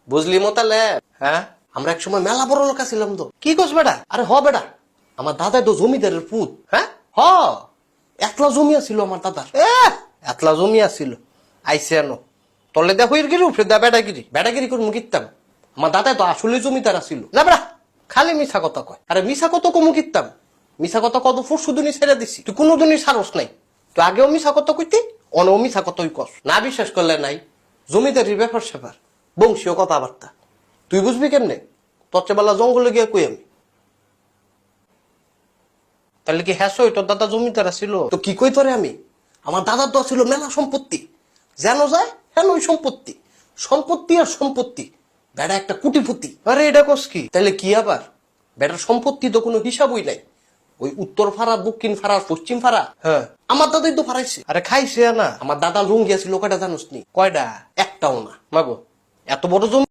বুঝলি মোতালে? হ্যাঁ, আমরা এক সময় মেলা বড় লোক ছিলাম তো। কি কস বেটা? আরে হ বেটা, আমার দাদা তো জমিদারের পুত। হ্যাঁ হ, এতলা জমি আছিল আমার দাদার। এতলা জমি আছিল। আইসে আনো তলে দা হইর গিরি উঠে দা বেটাগিরি বেটাগিরি করে মুকিতাম। আমার দাদা তো আসলে জমিদার আছিল। না বেড়া, খালি মিছা কথা কয়। আরে মিছা কত কমু কিতাম, মিছা কথা কত ফুরসু দুনি ছেড়ে দিছি। তুই কোনো দিনই সারস নাই। তুই আগেও মিছা কথা কইতি, অনেও মিছা কথাই কস। না বিশ্বাস করলে নাই, জমিদারির ব্যাপার স্যাপার, বংশীয় কথাবার্তা তুই বুঝবি কেমনে? তোর চেয়ে জঙ্গলে গিয়ে কই আমি। তাহলে কি হ্যাঁ তোর দাদা জমিদার ছিল? তো কি কই তোরে আমি, আমার দাদার তো ছিল মেলা সম্পত্তি। যেন যায় হেন ওই সম্পত্তি, সম্পত্তি আর সম্পত্তি। বেটা একটা কুটিপতি। আরে এটা কস কি? তাহলে কি আবার? বেটার সম্পত্তি তো কোনো হিসাবই নাই। ওই উত্তর ফাড়া, দক্ষিণ ফাড়া, পশ্চিম ফাড়া, হ্যাঁ আমার দাদাই তো ফাড়াইছে। আরে খাইছে না, আমার দাদা লুঙ্গিয়া ছিল কয়টা জানোস নি? কয়টা? একটাও না মাগো। এত বড় জমি